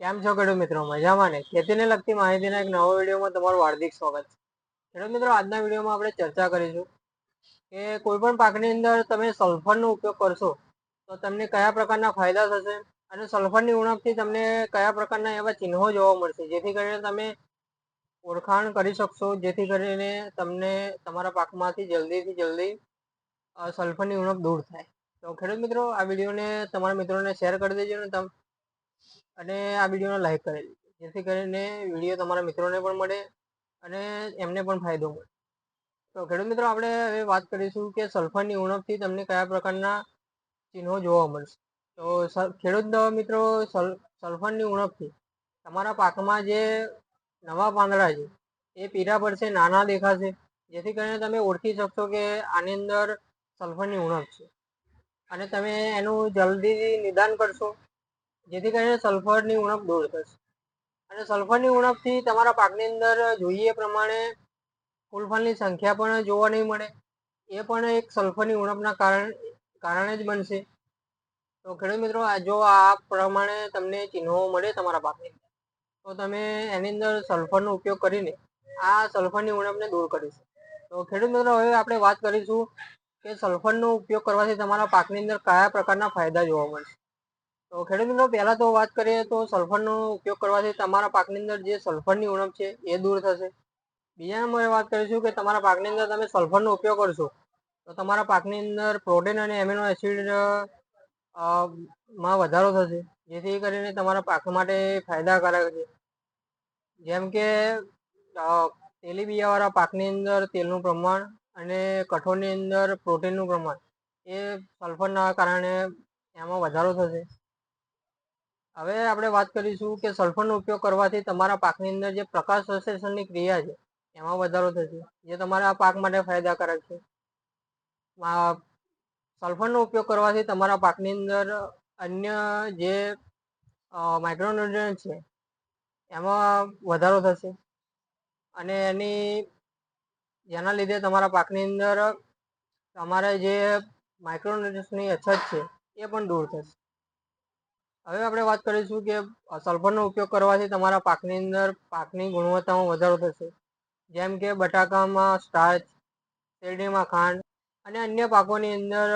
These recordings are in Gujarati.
કેમ છો ખેડૂત મિત્રો? મજામાં ને? ખેતીને લગતી માહિતીના એક નવા વિડીયોમાં તમારું હાર્દિક સ્વાગત છે. ખેડૂત મિત્રો, આજના વિડીયોમાં આપણે ચર્ચા કરીશું કે કોઈ પણ પાકની અંદર તમે સલ્ફરનો ઉપયોગ કરશો તો તમને કયા પ્રકારના ફાયદા થશે અને સલ્ફરની ઉણપથી તમને કયા પ્રકારના એવા ચિહ્નો જોવા મળશે જેથી કરીને તમે ઓળખાણ કરી શકશો, જેથી કરીને તમને તમારા પાકમાંથી જલ્દીથી જલ્દી સલ્ફરની ઉણપ દૂર થાય. તો ખેડૂત મિત્રો, આ વિડીયોને તમારા મિત્રોને શેર કરી દેજો અને આ વિડીયોને લાઈક કરી દેજો, જેથી કરીને વિડીયો તમારા મિત્રોને પણ મળે અને એમને પણ ફાયદો મળે. તો ખેડૂત મિત્રો, આપણે હવે વાત કરીશું કે સલ્ફરની ઉણપથી તમને કયા પ્રકારના ચિહ્નો જોવા મળશે. તો ખેડૂત મિત્રો, સલ્ફરની ઉણપથી તમારા પાકમાં જે નવા પાંદડા છે એ પીળા પડશે, નાના દેખાશે, જેથી કરીને તમે ઓળખી શકશો કે આની અંદર સલ્ફરની ઉણપ છે અને તમે એનું જલ્દી નિદાન કરશો, જેથી કરીને સલ્ફરની ઉણપ દૂર થશે. અને સલ્ફરની ઉણપથી તમારા પાકની અંદર જોઈએ પ્રમાણે ફૂલફળની સંખ્યા પણ જોવા નહીં મળે, એ પણ એક સલ્ફરની ઉણપના કારણે જ બનશે. તો ખેડૂત મિત્રો, જો આ પ્રમાણે તમને ચિહ્નો મળે તમારા પાકની અંદર, તો તમે એની અંદર સલ્ફરનો ઉપયોગ કરીને આ સલ્ફરની ઉણપને દૂર કરીશું. તો ખેડૂત મિત્રો, હવે આપણે વાત કરીશું કે સલ્ફરનો ઉપયોગ કરવાથી તમારા પાકની અંદર કયા પ્રકારના ફાયદા જોવા મળશે. તો ખેડૂત મિત્રો, પહેલાં તો વાત કરીએ તો સલ્ફરનો ઉપયોગ કરવાથી તમારા પાકની અંદર જે સલ્ફરની ઉણપ છે એ દૂર થશે. બીજા નંબરે વાત કરીશું કે તમારા પાકની અંદર તમે સલ્ફરનો ઉપયોગ કરશો તો તમારા પાકની અંદર પ્રોટીન અને એમિનો એસિડ માં વધારો થશે, જેથી કરીને તમારા પાક માટે ફાયદાકારક છે. જેમ કે તેલીબિયાવાળા પાકની અંદર તેલનું પ્રમાણ અને કઠોળની અંદર પ્રોટીનનું પ્રમાણ એ સલ્ફરના કારણે એમાં વધારો થશે. હવે આપણે વાત કરીશું કે સલ્ફરનો ઉપયોગ કરવાથી તમારા પાકની અંદર જે પ્રકાશ સંશ્લેષણની ક્રિયા છે એમાં વધારો થશે, જે તમારા પાક માટે ફાયદાકારક છે. સલ્ફરનો ઉપયોગ કરવાથી તમારા પાકની અંદર અન્ય જે માઇક્રોન્યુટ્રિયન્ટ છે એમાં વધારો થશે અને જેના લીધે તમારા પાકની અંદર તમારે જે માઇક્રોન્યુટ્રિયન્ટ્સની અછત છે એ પણ દૂર થશે. હવે આપણે વાત કરીશું કે સલ્ફરનો ઉપયોગ કરવાથી તમારા પાકની અંદર પાકની ગુણવત્તામાં વધારો થશે. જેમ કે બટાકામાં સ્ટાર્ચ, શેરડીમાં ખાંડ અને અન્ય પાકોની અંદર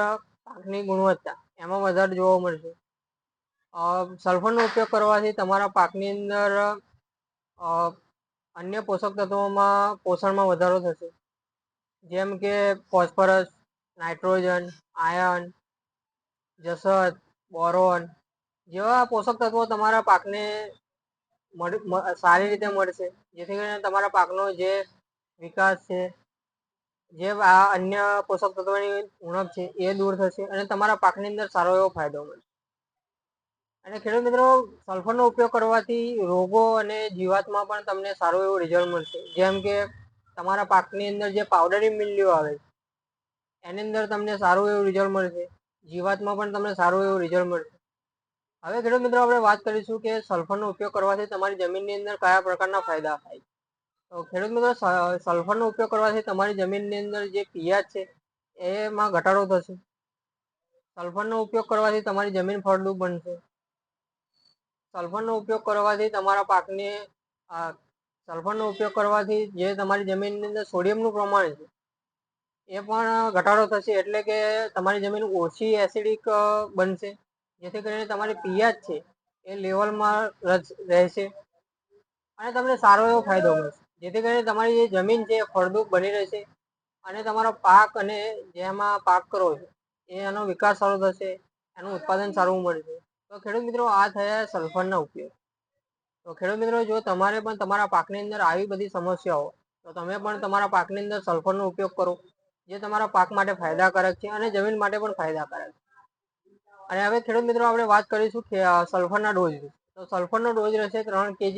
પાકની ગુણવત્તા એમાં વધારો જોવા મળશે. સલ્ફરનો ઉપયોગ કરવાથી તમારા પાકની અંદર અન્ય પોષક તત્વોમાં પોષણમાં વધારો થશે. જેમ કે ફોસ્ફરસ, નાઇટ્રોજન, આયર્ન, જસત, બોરોન જેવા પોષક તત્વો તમારા પાકને સારી રીતે મળશે, જેથી કરીને તમારા પાકનો જે વિકાસ છે, જે આ અન્ય પોષક તત્વોની ઉણપ છે એ દૂર થશે અને તમારા પાકની અંદર સારો એવો ફાયદો મળશે. અને ખેડૂત મિત્રો, સલ્ફરનો ઉપયોગ કરવાથી રોગો અને જીવાતમાં પણ તમને સારું એવું રિઝલ્ટ મળશે. જેમ કે તમારા પાકની અંદર જે પાવડરી મિલ્લીઓ આવે છે એની અંદર તમને સારું એવું રિઝલ્ટ મળશે, જીવાતમાં પણ તમને સારું એવું રિઝલ્ટ મળશે. હવે ખેડૂત મિત્રો, આપણે વાત કરીશું કે સલ્ફરનો ઉપયોગ કરવાથી તમારી જમીનની અંદર કયા પ્રકારના ફાયદા થાય. તો ખેડૂત મિત્રો, સલ્ફરનો ઉપયોગ કરવાથી તમારી જમીનની અંદર જે પીએચ છે એમાં ઘટાડો થશે. સલ્ફરનો ઉપયોગ કરવાથી તમારી જમીન ફળદ્રુપ બનશે. સલ્ફરનો ઉપયોગ કરવાથી તમારા પાકને સલ્ફરનો ઉપયોગ કરવાથી જે તમારી જમીનની અંદર સોડિયમનું પ્રમાણ છે એ પણ ઘટાડો થશે, એટલે કે તમારી જમીન ઓછી એસિડિક બનશે, જેથી કરીને તમારી પીએચ છે એ લેવલમાં રહેશે અને તમને સારો એવો ફાયદો મળશે, જેથી કરીને તમારી જે જમીન છે એ ફળદ્રુપ બની રહેશે અને તમારો પાક અને જેમાં પાક કરો છો એનો વિકાસ સારો થશે, એનું ઉત્પાદન સારું મળશે. તો ખેડૂત મિત્રો, આ થયા સલ્ફરના ઉપયોગ. તો ખેડૂત મિત્રો, જો તમારે પણ તમારા પાકની અંદર આવી બધી સમસ્યાઓ તો તમે પણ તમારા પાકની અંદર સલ્ફરનો ઉપયોગ કરો, જે તમારા પાક માટે ફાયદાકારક છે અને જમીન માટે પણ ફાયદાકારક છે. અને હવે ખેડૂત મિત્રો, આપણે વાત કરીશું કે સલ્ફરના ડોઝ. તો સલ્ફરનો ડોઝ રહેશે 3 kg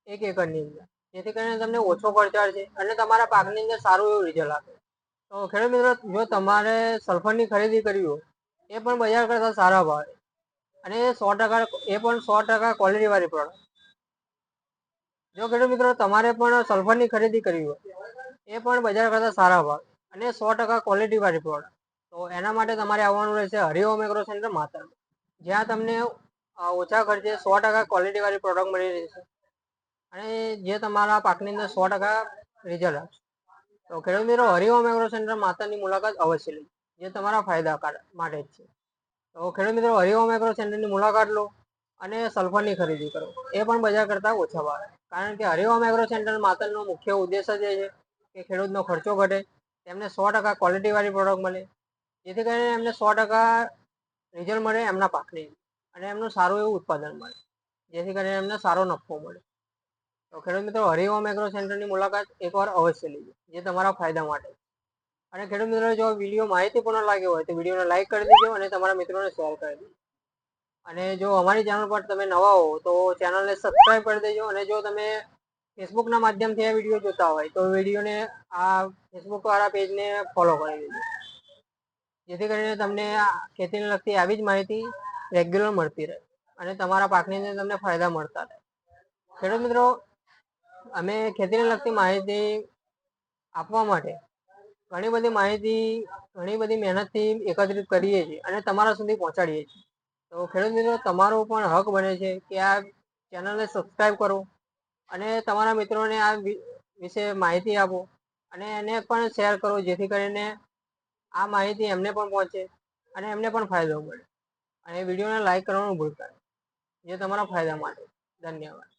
1 એકરની અંદર, જેથી કરીને તમને ઓછો ખર્ચાળ છે અને તમારા પાકની અંદર સારું એવું રિઝલ્ટ આપે. તો ખેડૂત મિત્રો, જો તમારે સલ્ફરની ખરીદી કરવી હોય એ પણ બજાર કરતાં સારા ભાવે અને 100% એ પણ 100% ક્વોલિટીવાળી પ્રોડક્ટ. જો ખેડૂત મિત્રો, તમારે પણ સલ્ફરની ખરીદી કરવી હોય એ પણ બજાર કરતાં સારા ભાવ અને 100% ક્વોલિટીવાળી પ્રોડક્ટ, તો એના માટે તમારે આવવાનું રહેશે હરિઓમ એગ્રો સેન્ટર માતર, જ્યાં તમને ઓછા ખર્ચે 100% ક્વોલિટીવાળી પ્રોડક્ટ મળી રહી છે અને જે તમારા પાકની અંદર 100% રિઝલ્ટ આપશે. તો ખેડૂત મિત્રો, હરિઓમ એગ્રો સેન્ટર માતાની મુલાકાત અવશ્ય લેજો, જે તમારા ફાયદા માટે જ છે. તો ખેડૂત મિત્રો, હરિઓમ એગ્રો સેન્ટરની મુલાકાત લો અને સલ્ફરની ખરીદી કરો, એ પણ બજાર કરતાં ઓછા ભાવે. કારણ કે હરિઓમ એગ્રો સેન્ટર માતાનો મુખ્ય ઉદ્દેશ જ એ છે કે ખેડૂતનો ખર્ચો ઘટે, તેમને 100% ક્વોલિટીવાળી પ્રોડક્ટ મળે, જેથી કરીને એમને 100% રિઝલ્ટ મળે એમના પાકની અને એમનું સારું એવું ઉત્પાદન મળે, જેથી કરીને એમને સારો નફો મળે. તો ખેડૂત મિત્રો, હરિઓમ એગ્રો સેન્ટરની મુલાકાત એકવાર અવશ્ય લેજો, જે તમારા ફાયદા માટે. અને ખેડૂત મિત્રો, જો વિડીયો માહિતીપૂર્ણ લાગ્યો હોય તો વિડીયોને લાઇક કરી દેજો અને તમારા મિત્રોને શેર કરી દેજો. અને જો અમારી ચેનલ પર તમે નવા હો તો ચેનલને સબસ્ક્રાઈબ કરી દેજો. અને જો તમે ફેસબુકના માધ્યમથી આ વિડીયો જોતા હોય તો વિડીયોને આ ફેસબુકવાળા પેજને ફોલો કરી દેજો, જેથી કરીને તમને ખેતીને લગતી આવી જ માહિતી રેગ્યુલર મળતી રહે અને તમારા પાકની અંદર તમને ફાયદા મળતા રહે. ખેડૂત મિત્રો, અમે ખેતીને લગતી માહિતી આપવા માટે ઘણી બધી માહિતી ઘણી બધી મહેનતથી એકત્રિત કરીએ છીએ અને તમારા સુધી પહોંચાડીએ છીએ. તો ખેડૂત મિત્રો, તમારો પણ હક બને છે કે આ ચેનલને સબસ્ક્રાઈબ કરો અને તમારા મિત્રોને આ વિશે માહિતી આપો અને એને પણ શેર કરો, જેથી કરીને આ માહિતી એમને પણ પહોંચે અને એમને પણ ફાયદો મળે. અને વિડીયોને લાઇક કરવાનું ભૂલતા નહીં, જે તમારા ફાયદા માટે. ધન્યવાદ.